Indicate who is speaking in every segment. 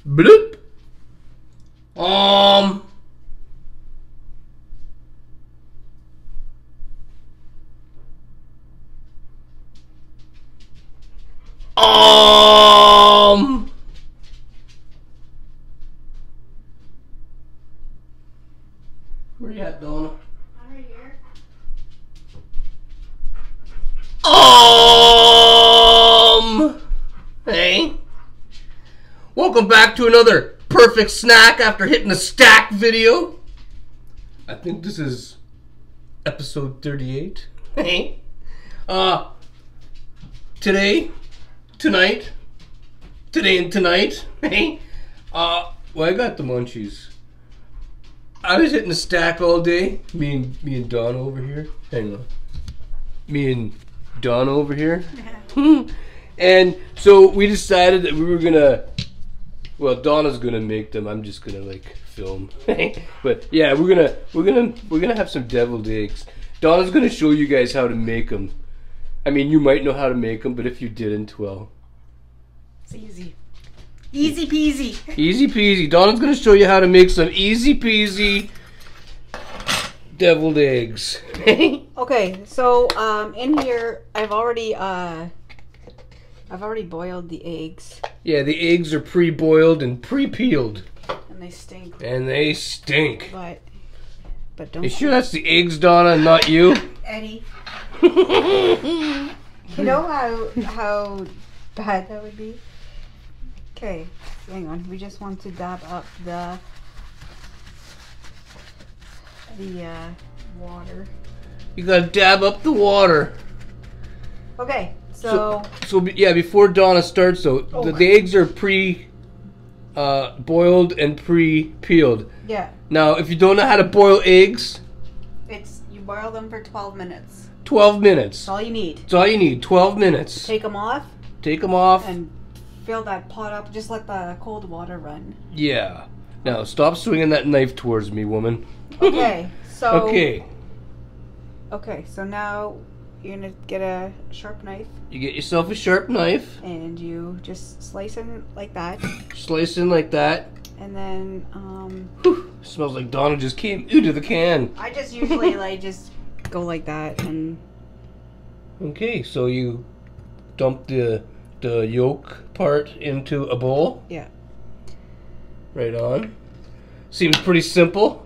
Speaker 1: Bloop. Where you at, Donna?
Speaker 2: I'm right here.
Speaker 1: Hey. Welcome back to another perfect snack after hitting the stack video. I think this is episode 38. Hey. Today and tonight. Hey. Well, I got the munchies. I was hitting the stack all day. Me and Donna over here. Hang on. Me and Donna over here. And so we decided that we were gonna. Well, Donna's gonna make them. I'm just gonna like film. But yeah, we're gonna have some deviled eggs. Donna's gonna show you guys how to make them. I mean, you might know how to make them, but if you didn't, well,
Speaker 2: it's easy. Easy peasy.
Speaker 1: Easy peasy. Donna's gonna show you how to make some easy peasy deviled eggs.
Speaker 2: Okay, so in here I've already boiled the eggs.
Speaker 1: Yeah, the eggs are pre-boiled and pre-peeled.
Speaker 2: And they stink.
Speaker 1: And they stink.
Speaker 2: But don't.
Speaker 1: You sure that's the eggs, Donna, and not you?
Speaker 2: Eddy. You know how bad that would be? Okay, hang on. We just want to dab up the water.
Speaker 1: You gotta dab up the water.
Speaker 2: Okay, so
Speaker 1: yeah, before Donna starts though, the eggs are boiled and pre-peeled.
Speaker 2: Yeah.
Speaker 1: Now, if you don't know how to boil eggs,
Speaker 2: you boil them for 12 minutes.
Speaker 1: 12 minutes.
Speaker 2: That's all you need.
Speaker 1: That's all you need. 12 minutes.
Speaker 2: Take them off.
Speaker 1: Take them off.
Speaker 2: And fill that pot up. Just let the cold water run.
Speaker 1: Yeah. Now stop swinging that knife towards me, woman.
Speaker 2: Okay. So.
Speaker 1: Okay.
Speaker 2: Okay. So now you're gonna get a sharp knife.
Speaker 1: You get yourself a sharp knife.
Speaker 2: And you just slice in like that.
Speaker 1: Slice in like that.
Speaker 2: And then.
Speaker 1: Whew, smells like Donna just came out of the can.
Speaker 2: I just usually just go like that and.
Speaker 1: Okay, so you dump the yolk part into a bowl.
Speaker 2: Yeah.
Speaker 1: Right on. Seems pretty simple.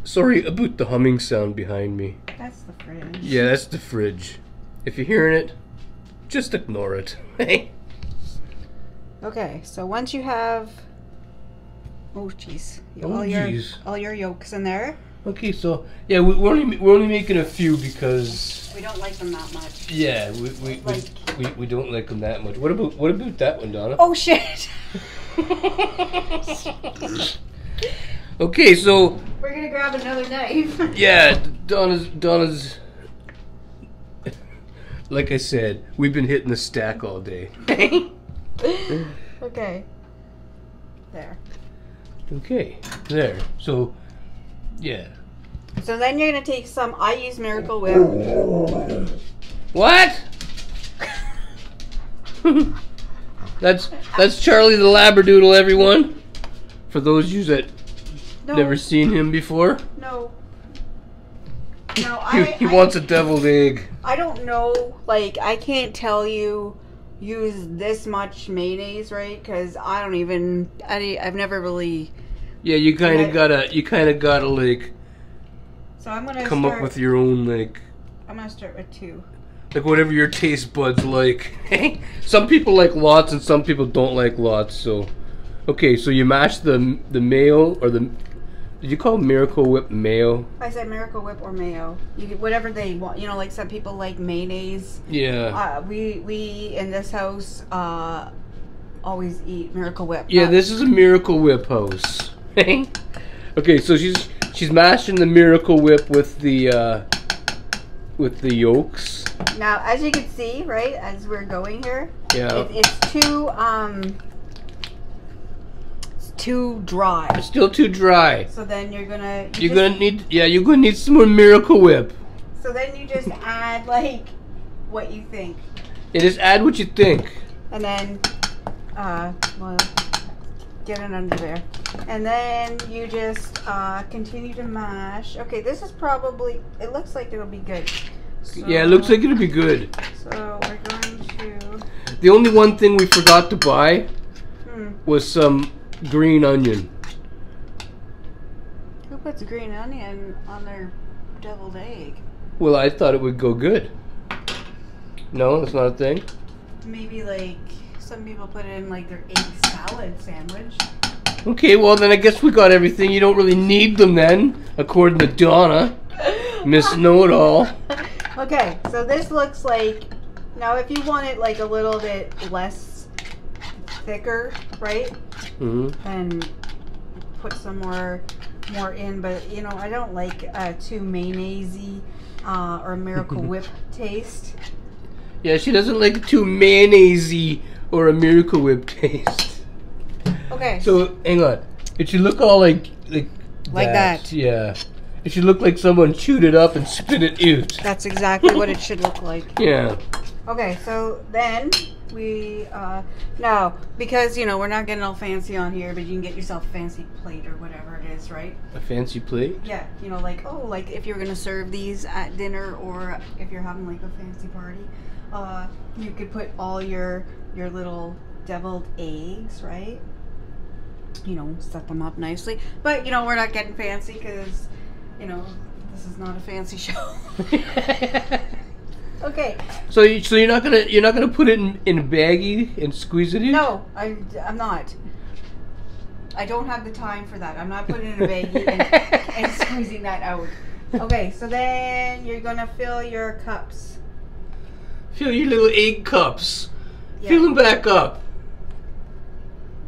Speaker 1: Sorry about the humming sound behind me.
Speaker 2: That's the fridge.
Speaker 1: Yeah, that's the fridge. If you're hearing it, just ignore it.
Speaker 2: Okay, so once you have all your yolks in there.
Speaker 1: Okay, so yeah, we're only making a few because
Speaker 2: we don't like them that much.
Speaker 1: Yeah, we don't like them that much. What about that one, Donna?
Speaker 2: Oh shit!
Speaker 1: Okay, so
Speaker 2: we're gonna grab another knife.
Speaker 1: Yeah, Donna's. Like I said, we've been hitting the stack all day.
Speaker 2: Okay. There.
Speaker 1: Okay, there. So, yeah.
Speaker 2: So then you're gonna take some. I use Miracle Whip.
Speaker 1: What? That's Charlie the Labradoodle, everyone. For those of you that never seen him before.
Speaker 2: No.
Speaker 1: He wants a deviled egg.
Speaker 2: I don't know. Like, I can't tell you use this much mayonnaise, right? Because I don't even. I've never really.
Speaker 1: Yeah, you kind of gotta like.
Speaker 2: So I'm gonna
Speaker 1: come up with your own like.
Speaker 2: I'm gonna start with 2.
Speaker 1: Like whatever your taste buds like. Some people like lots and some people don't like lots. So, okay, so you mash the mayo or the. Did you call Miracle Whip mayo?
Speaker 2: I said Miracle Whip or mayo. You get whatever they want. You know, like some people like mayonnaise.
Speaker 1: Yeah.
Speaker 2: We in this house always eat Miracle Whip.
Speaker 1: Yeah, this is a Miracle Whip house. Okay, so she's mashing the Miracle Whip with the yolks.
Speaker 2: Now, as you can see, right, as we're going here,
Speaker 1: yeah,
Speaker 2: it's too dry.
Speaker 1: It's still too dry.
Speaker 2: So then you're gonna
Speaker 1: need some more Miracle Whip.
Speaker 2: So then you just add like what you think.
Speaker 1: Yeah, just add what you think.
Speaker 2: And then well, get it under there. And then you just continue to mash. Okay, this is probably, it looks like it'll be good. So,
Speaker 1: Yeah, it looks like it'll be good.
Speaker 2: So we're going to...
Speaker 1: The only one thing we forgot to buy was some green onion.
Speaker 2: Who puts green onion on their deviled egg?
Speaker 1: Well, I thought it would go good. No, that's not a thing?
Speaker 2: Maybe like some people put it in like their egg salad sandwich.
Speaker 1: Okay, well then I guess we got everything. You don't really need them then, according to Donna. Miss Know-It-All.
Speaker 2: Okay, so this looks like, now if you want it like a little bit less thicker, right? Then put some more in, but you know, I don't like too mayonnaise-y or Miracle Whip taste.
Speaker 1: Yeah, she doesn't like too mayonnaise-y or a Miracle Whip taste.
Speaker 2: Okay.
Speaker 1: So hang on, it should look all like
Speaker 2: that.
Speaker 1: Yeah, it should look like someone chewed it up and spit it out.
Speaker 2: That's exactly what it should look like.
Speaker 1: Yeah.
Speaker 2: Okay, so then we now, because you know we're not getting all fancy on here, but you can get yourself a fancy plate or whatever it is, right?
Speaker 1: A fancy plate?
Speaker 2: Yeah, you know, like like if you're gonna serve these at dinner or if you're having like a fancy party, you could put all your little deviled eggs, right? You know, set them up nicely. But you know, we're not getting fancy because you know this is not a fancy show. Okay.
Speaker 1: So you're not gonna put it in a baggie and squeeze it in?
Speaker 2: No, I'm not. I don't have the time for that. I'm not putting it in a baggie and squeezing that out. Okay, so then you're gonna fill your cups.
Speaker 1: Fill your little egg cups.
Speaker 2: Yeah.
Speaker 1: Fill them back up.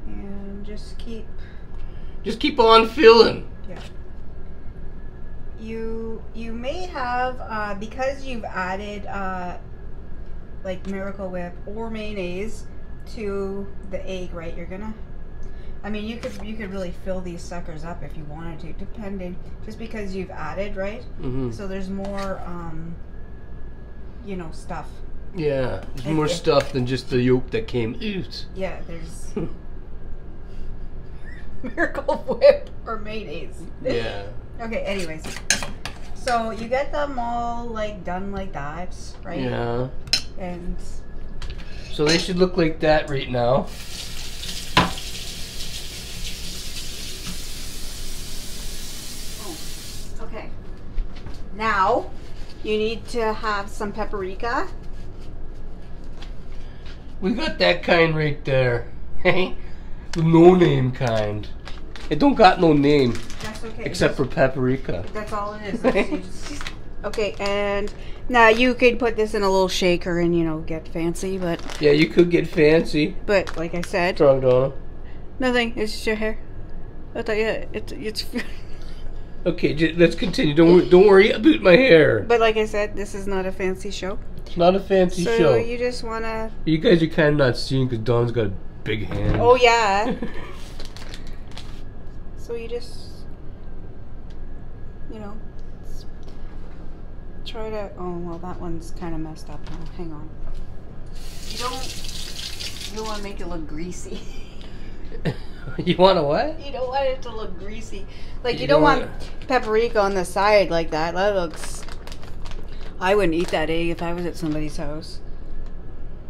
Speaker 2: And just
Speaker 1: keep on filling.
Speaker 2: Yeah. You may have because you've added like Miracle Whip or mayonnaise to the egg, right? You're gonna, I mean, you could really fill these suckers up if you wanted to, depending, just because you've added, right? So there's more you know, stuff.
Speaker 1: Yeah, there's more stuff than just the yolk that came out.
Speaker 2: Yeah, there's Miracle Whip or mayonnaise.
Speaker 1: Yeah.
Speaker 2: Okay, anyways. So you get them all like done like that, right?
Speaker 1: Yeah.
Speaker 2: And
Speaker 1: so they should look like that right now.
Speaker 2: oh, okay. Now you need to have some paprika.
Speaker 1: We got that kind right there. Hey, the no-name kind. It don't got no name.
Speaker 2: That's okay.
Speaker 1: Except for paprika.
Speaker 2: That's all it is. Okay, and now you could put this in a little shaker and, you know, get fancy, but...
Speaker 1: Yeah, you could get fancy.
Speaker 2: But, like I said...
Speaker 1: What's wrong, Donna?
Speaker 2: Nothing, it's just your hair. I thought, yeah, it's...
Speaker 1: Okay, let's continue. Don't worry about my hair.
Speaker 2: But like I said, this is not a fancy show.
Speaker 1: It's not a fancy show.
Speaker 2: So you just want to...
Speaker 1: You guys are kind of not seeing because Donna's got a big hand.
Speaker 2: Oh, yeah. So you just... You know... Try to... Oh, well, that one's kind of messed up now. Hang on. You don't want to make it look greasy.
Speaker 1: You want to what?
Speaker 2: You don't want it to look greasy. Like, you don't want paprika on the side like that. That looks... I wouldn't eat that egg if I was at somebody's house.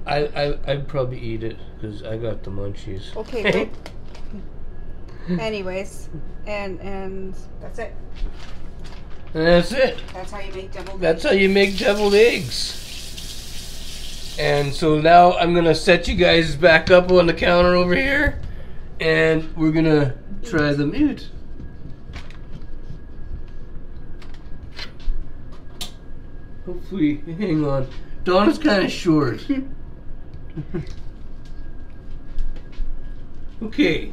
Speaker 1: I'd probably eat it because I got the munchies.
Speaker 2: Okay, well, anyways, and that's it.
Speaker 1: And that's it.
Speaker 2: That's how you make deviled eggs.
Speaker 1: That's how you make deviled eggs. And so now I'm going to set you guys back up on the counter over here. And we're going to try them out. Hopefully, hang on. Donna's kind of short. Okay.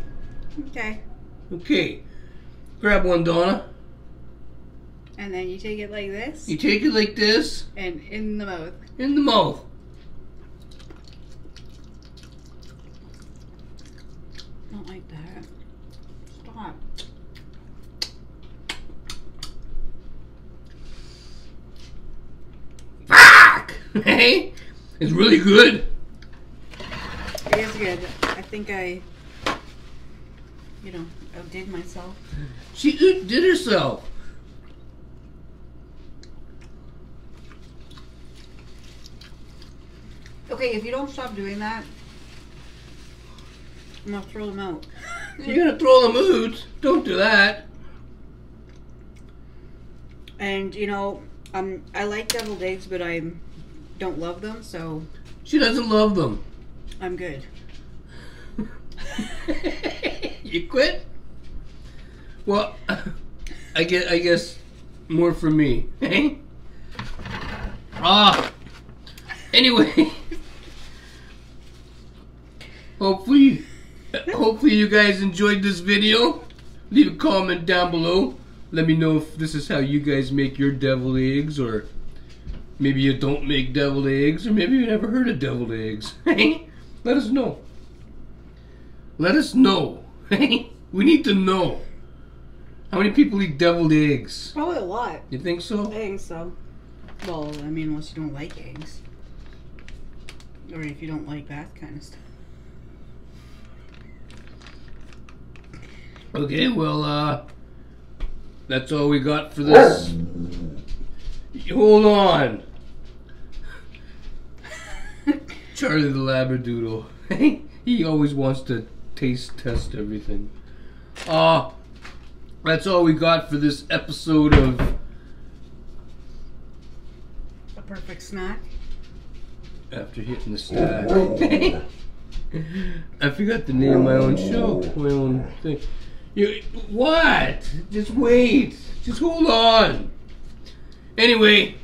Speaker 2: Okay.
Speaker 1: Okay. Grab one, Donna.
Speaker 2: And then you take it like this.
Speaker 1: You take it like this.
Speaker 2: And in the mouth.
Speaker 1: In the mouth.
Speaker 2: Not like that.
Speaker 1: Hey, it's really good.
Speaker 2: It is good. I think I, outdid myself.
Speaker 1: She did herself.
Speaker 2: Okay, if you don't stop doing that, I'm gonna throw them out.
Speaker 1: You're gonna throw them out? Don't do that.
Speaker 2: And I like deviled eggs, but I don't love them, so
Speaker 1: She doesn't love them.
Speaker 2: I'm good.
Speaker 1: You quit? Well, I guess more for me. Anyway, hopefully you guys enjoyed this video. Leave a comment down below. Let me know if this is how you guys make your deviled eggs, or maybe you don't make deviled eggs, or maybe you never heard of deviled eggs. Let us know. Let us know. We need to know. How many people eat deviled eggs?
Speaker 2: Probably a lot.
Speaker 1: You think so?
Speaker 2: I think so. Well, I mean, unless you don't like eggs. Or if you don't like that kind of stuff.
Speaker 1: Okay, well, that's all we got for this. Hold on. Charlie the Labradoodle. He always wants to test everything. That's all we got for this episode of
Speaker 2: A Perfect Snack.
Speaker 1: After Hitting the Stack. I forgot the name of my own show, my own thing. What? Just wait. Just hold on. Anyway,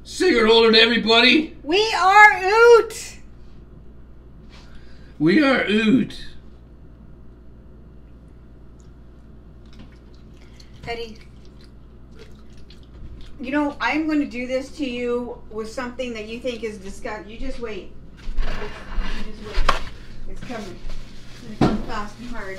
Speaker 1: cigarette holder to everybody.
Speaker 2: We are out!
Speaker 1: We are out.
Speaker 2: Eddy, I'm going to do this to you with something that you think is disgusting. You just wait. You just wait. It's coming. It's going to come fast and hard.